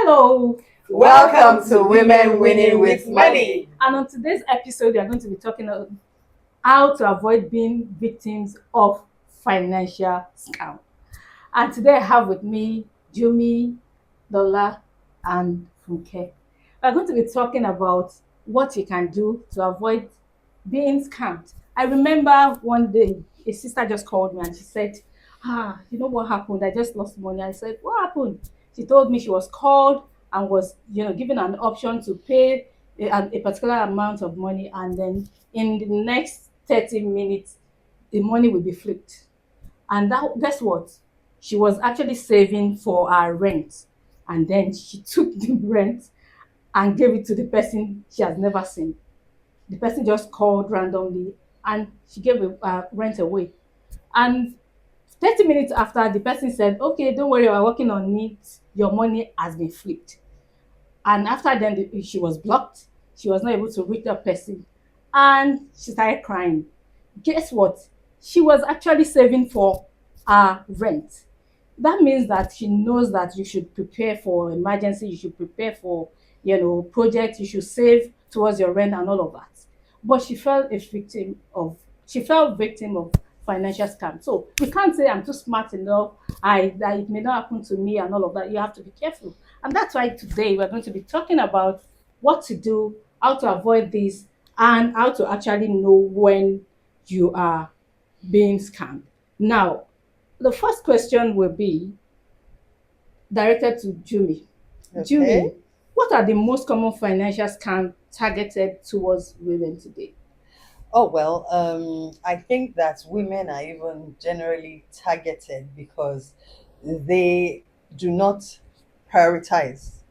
Hello, Welcome to Women Winning with Money. and on today's episode, we are going to be talking about how to avoid being victims of financial scam. And today I have with me Jumi, Dola, and Funke. We're going to be talking about what you can do to avoid being scammed. I remember one day a sister just called me and she said, you know what happened? I just lost money. I said, what happened? She told me she was called and was, given an option to pay a particular amount of money, and then in the next 30 minutes, the money will be flipped. And that, guess what? She was actually saving for her rent. And then she took the rent and gave it to the person she has never seen. The person just called randomly and she gave the rent away. And 30 minutes after, the person said, okay, don't worry, we're working on it. Your money has been flipped. And after then, she was blocked. She was not able to reach that person. And she started crying. Guess what? She was actually saving for her rent. That means that she knows that you should prepare for emergency, you should prepare for, projects, you should save towards your rent and all of that. But she fell victim of financial scam. So we can't say I'm too smart enough, that it may not happen to me and all of that. You have to be careful. And that's why today we're going to be talking about what to do, how to avoid this, and how to actually know when you are being scammed. Now, the first question will be directed to Jumi. Okay. Jumi, what are the most common financial scams targeted towards women today? I think that women are even generally targeted because they do not prioritize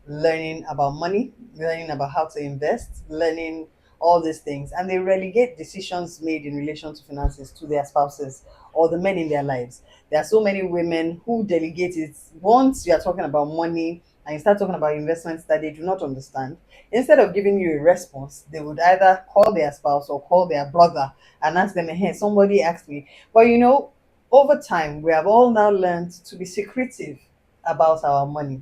learning about money, learning about how to invest, learning all these things, and they relegate decisions made in relation to finances to their spouses or the men in their lives. There are so many women who delegate it. Once you are talking about money and you start talking about investments that they do not understand, instead of giving you a response, they would either call their spouse or call their brother and ask them, hey, somebody asked me. But over time, we have all now learned to be secretive about our money,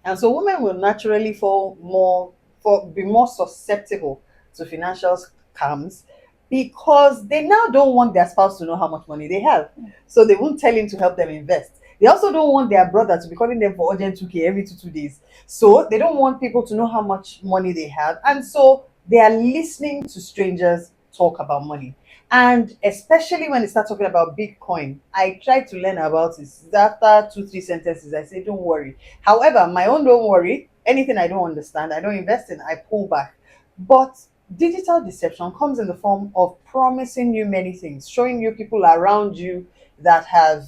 and so women will naturally be more susceptible to financial scams because they now don't want their spouse to know how much money they have. So they won't tell him to help them invest. They also don't want their brother to be calling them for urgent 2K every 2 days. So they don't want people to know how much money they have. And so they are listening to strangers talk about money. And especially when they start talking about Bitcoin, I try to learn about it. After two, three sentences, I say, don't worry. However, my own don't worry. Anything I don't understand, I don't invest in, I pull back. But digital deception comes in the form of promising you many things, showing you people around you that have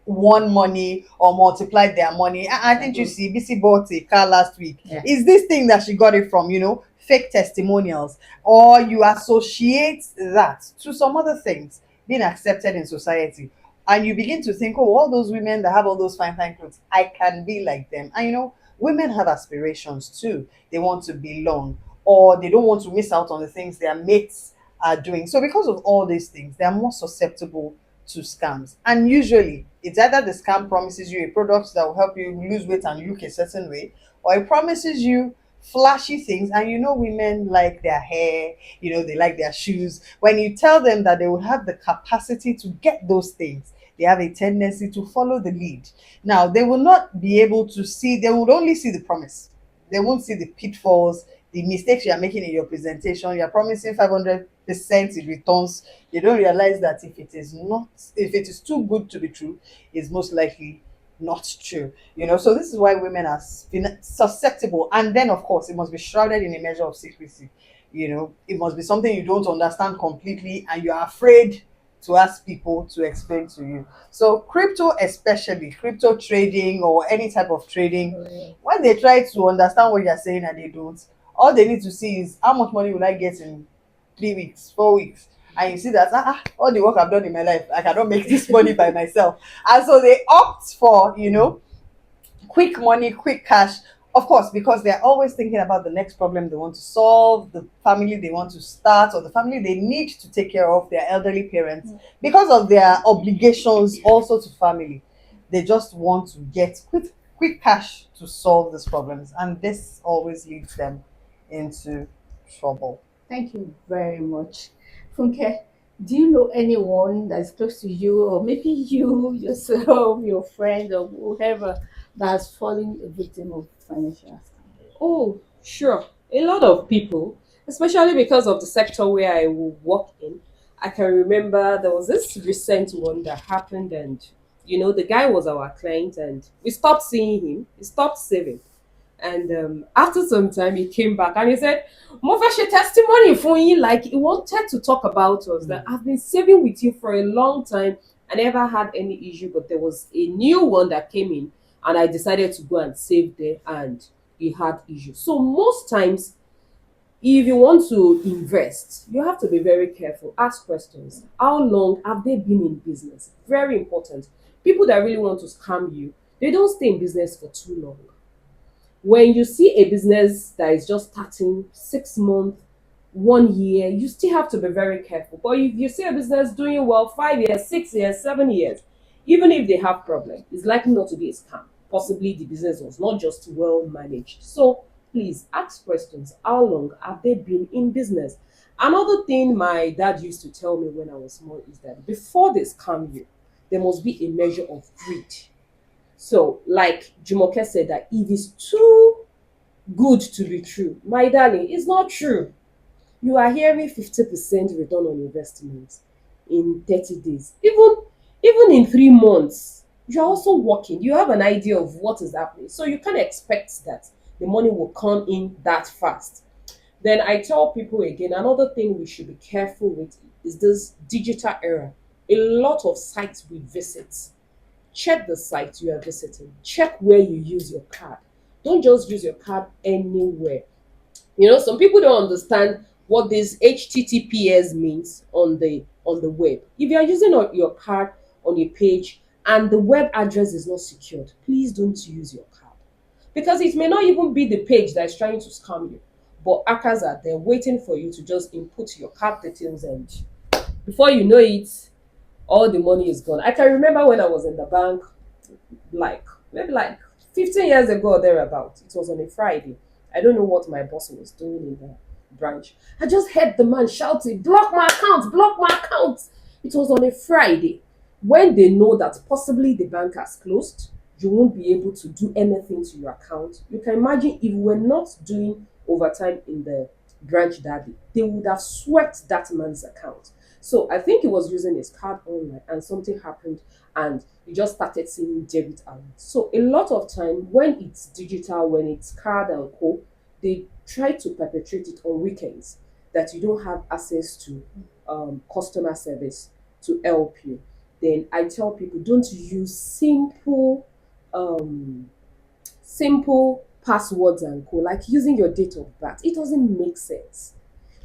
won money or multiplied their money. I think you see BC bought a car last week. Yeah. Is this thing that she got it from, fake testimonials, or you associate that to some other things being accepted in society, and you begin to think, oh, all those women that have all those fine fine clothes, I can be like them. And women have aspirations too. They want to belong, or they don't want to miss out on the things their mates are doing. So because of all these things, they are more susceptible to scams. And usually it's either the scam promises you a product that will help you lose weight and look a certain way, or it promises you flashy things. And women like their hair, they like their shoes. When you tell them that they will have the capacity to get those things, they have a tendency to follow the lead. Now, they will not be able to see, they would only see the promise. They won't see the pitfalls, the mistakes you are making in your presentation. You are promising 500% in returns. They don't realize that if it is too good to be true, it's most likely not true. So this is why women are susceptible. And then, of course, it must be shrouded in a measure of secrecy. It must be something you don't understand completely and you are afraid to ask people to explain to you. So crypto, especially crypto trading or any type of trading, when they try to understand what you're saying and they don't, all they need to see is how much money will I get in 3 weeks, 4 weeks. And you see that all the work I've done in my life, I cannot make this money by myself. And so they opt for, quick money, quick cash. Of course, because they're always thinking about the next problem they want to solve, the family they want to start, or the family they need to take care of, their elderly parents, because of their obligations also to family. They just want to get quick cash to solve these problems, and this always leads them into trouble. Thank you very much. Funke, do you know anyone that's close to you, or maybe you yourself, your friend, or whoever that has fallen a victim of financial scam? Oh, sure. A lot of people, especially because of the sector where I will work in. I can remember there was this recent one that happened, and the guy was our client, and we stopped seeing him. He stopped saving. And after some time, he came back and he said, Mo fẹ́ ṣe testimony fún yín, like he wanted to talk about us that I've been saving with you for a long time. I never had any issue, but there was a new one that came in, and I decided to go and save there, and he had issues. So most times, if you want to invest, you have to be very careful. Ask questions. How long have they been in business? Very important. People that really want to scam you, they don't stay in business for too long. When you see a business that is just starting 6 months, 1 year, you still have to be very careful. But if you see a business doing well 5 years, 6 years, 7 years, even if they have problem, it's likely not to be a scam. Possibly the business was not just well managed. So please ask questions. How long have they been in business? Another thing my dad used to tell me when I was small is that before they scam you, there must be a measure of greed. So, like Jumoke said, that if it's too good to be true, my darling, it's not true. You are hearing 50% return on investment in 30 days. Even in 3 months, you're also working. You have an idea of what is happening. So you can't expect that the money will come in that fast. Then I tell people again, another thing we should be careful with is this digital era. A lot of sites we visit, check the site you are visiting, check where you use your card. Don't just use your card anywhere. Some people don't understand what this https means on the web. If you are using your card on a page and the web address is not secured, please don't use your card, because it may not even be the page that is trying to scam you, but hackers are there waiting for you to just input your card details, and before you know it, all the money is gone. I can remember when I was in the bank, like maybe like 15 years ago or thereabout. It was on a Friday. I don't know what my boss was doing in the branch. I just heard the man shouting, block my account, block my account. It was on a Friday. When they know that possibly the bank has closed, you won't be able to do anything to your account. You can imagine if we're not doing overtime in the branch that day, they would have swept that man's account. So I think he was using his card online and something happened, and you just started seeing debit alerts. So a lot of time when it's digital, when it's card and co, they try to perpetrate it on weekends that you don't have access to customer service to help you. Then I tell people, don't use simple passwords and co, like using your date of birth. It doesn't make sense.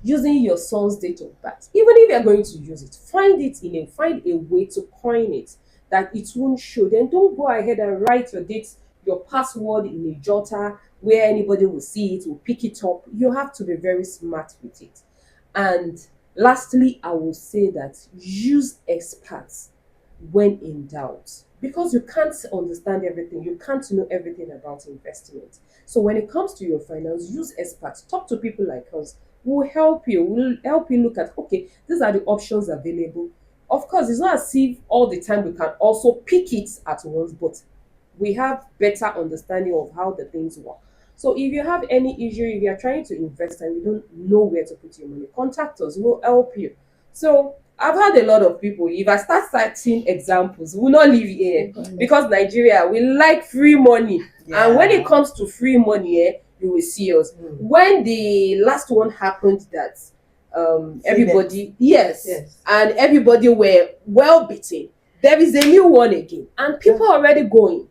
Using your son's date of birth, even if you're going to use it, find a way to coin it that it won't show. Then don't go ahead and write your date, your password in a jotter where anybody will see it, will pick it up. You have to be very smart with it. And lastly, I will say that use experts when in doubt, because you can't understand everything, you can't know everything about investment. So when it comes to your finance, use experts, talk to people like us. Will help you look at, okay, these are the options available. Of course, it's not as if all the time we can also pick it at once, but we have better understanding of how the things work. So if you have any issue, if you are trying to invest and you don't know where to put your money, contact us, we'll help you. So I've had a lot of people, if I start citing examples, we'll not leave here, because Nigeria, we like free money. And when it comes to free money, you will see us. When the last one happened, that everybody, yes, and everybody were well beaten, there is a new one again, and people are already going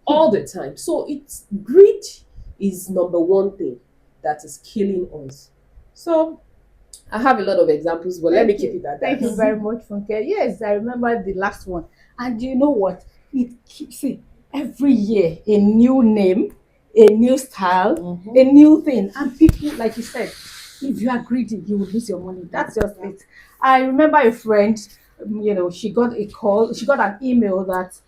all the time. So it's greed is number one thing that is killing us. So I have a lot of examples, but let me keep it at that. Thank you very much, Funke. Yes, I remember the last one. And you know what? It keeps it every year, a new name, a new style, a new thing. And people, like you said, if you are greedy, you will lose your money. That's just it. I remember a friend, she got a call, she got an email that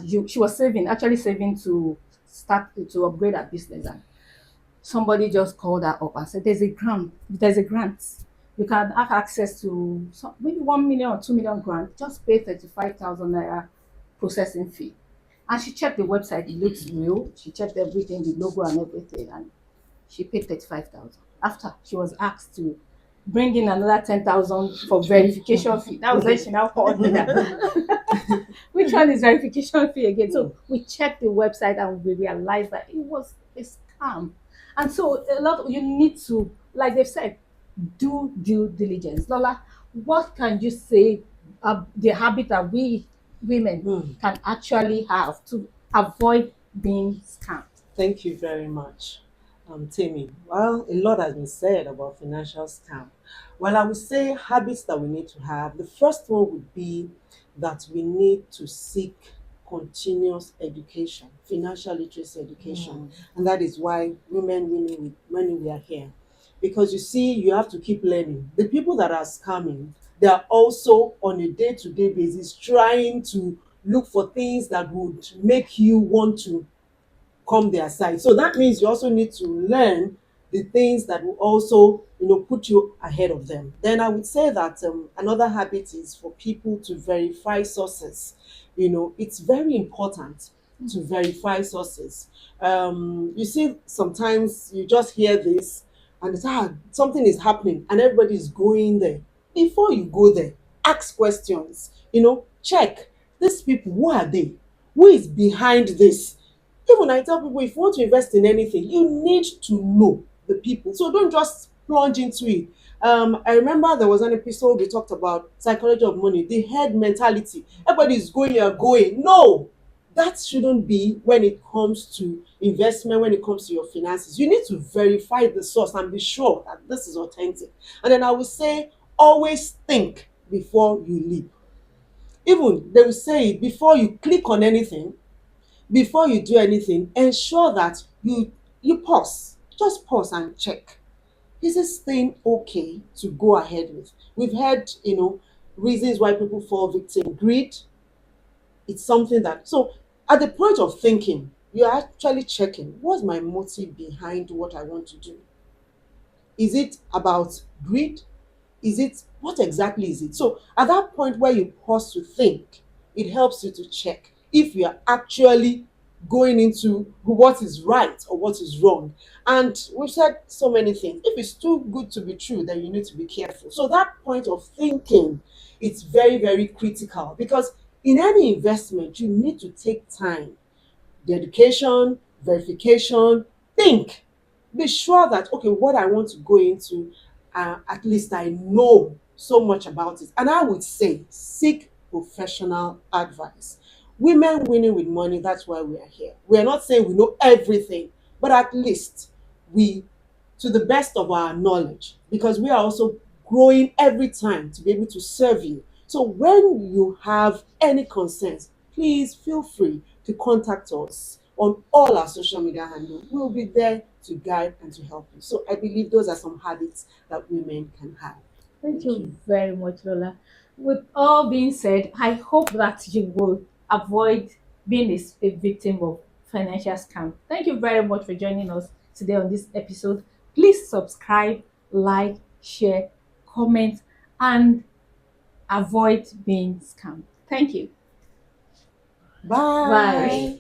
she was actually saving to start to upgrade her business, and somebody just called her up and said, there's a grant. You can have access to maybe 1 million or 2 million grant. Just pay 35,000 naira processing fee. And she checked the website, it looks real. She checked everything, the logo and everything, and she paid 35,000. After she was asked to bring in another 10,000 for verification fee. That was when she now called me that. Which one is verification fee again? So we checked the website and we realized that it was a scam. And so you need to, like they've said, do due diligence. Lola, what can you say the habit that we women can actually have to avoid being scammed? Thank you very much, Tammy. Well, a lot has been said about financial scam. Well, I would say habits that we need to have. The first one would be that we need to seek continuous education, financial literacy education, and that is why women we are here. Because you see, you have to keep learning. The people that are scamming, they are also on a day-to-day basis trying to look for things that would make you want to come their side. So that means you also need to learn the things that will also, put you ahead of them. Then I would say that another habit is for people to verify sources. It's very important to verify sources. You see, sometimes you just hear this and it's something is happening and everybody is going there. Before you go there, ask questions. Check these people. Who are they? Who is behind this? Even I tell people, if you want to invest in anything, you need to know the people. So don't just plunge into it. I remember there was an episode we talked about psychology of money, the herd mentality. Everybody is going, you're going. No, that shouldn't be when it comes to investment, when it comes to your finances. You need to verify the source and be sure that this is authentic. And then I would say, always think before you leap. Even they will say it before you click on anything, before you do anything, ensure that you pause. Just pause and check. Is this thing okay to go ahead with? We've heard, reasons why people fall victim. Greed, it's something that, so at the point of thinking, you're actually checking, what's my motive behind what I want to do? Is it about greed? What exactly is it? So at that point where you pause to think, it helps you to check if you are actually going into what is right or what is wrong. And we've said so many things. If it's too good to be true, then you need to be careful. So that point of thinking, it's very, very critical, because in any investment, you need to take time, dedication, verification, think. Be sure that, okay, what I want to go into, at least I know so much about it. And I would say, seek professional advice. Women winning with money, that's why we are here. We are not saying we know everything, but at least we, to the best of our knowledge, because we are also growing every time to be able to serve you. So when you have any concerns, please feel free to contact us on all our social media handles. We'll be there to guide and to help you. So I believe those are some habits that women can have. Thank you very much, Lola. With all being said, I hope that you will avoid being a victim of financial scam. Thank you very much for joining us today on this episode. Please subscribe, like, share, comment, and avoid being scammed. Thank you. Bye. Bye.